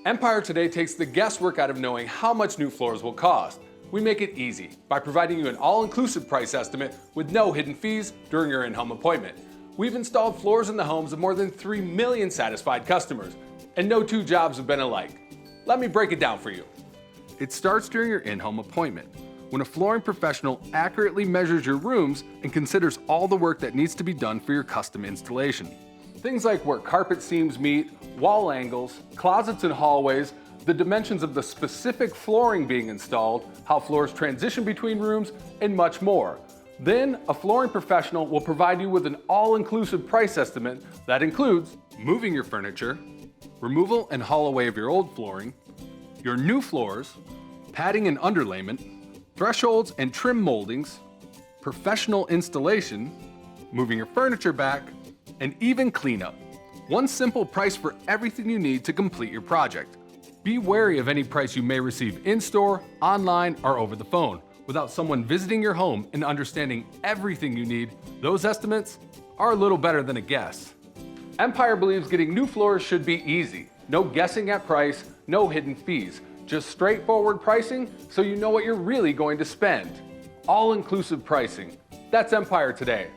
Empire Today takes the guesswork out of knowing how much new floors will cost. We make it easy by providing you an all-inclusive price estimate with no hidden fees during your in-home appointment. We've installed floors in the homes of more than 3 million satisfied customers, and no two jobs have been alike. Let me break it down for you. It starts during your in-home appointment, when a flooring professional accurately measures your rooms and considers all the work that needs to be done for your custom installation. Things like where carpet seams meet, wall angles, closets and hallways, the dimensions of the specific flooring being installed, how floors transition between rooms, and much more. Then, a flooring professional will provide you with an all-inclusive price estimate that includes moving your furniture, removal and haul away of your old flooring, your new floors, padding and underlayment, thresholds and trim moldings, professional installation, moving your furniture back, and even cleanup. One simple price for everything you need to complete your project. Be wary of any price you may receive in-store, online, or over the phone. Without someone visiting your home and understanding everything you need, those estimates are a little better than a guess. Empire believes getting new floors should be easy. No guessing at price, no hidden fees. Just straightforward pricing so you know what you're really going to spend. All-inclusive pricing. That's Empire Today.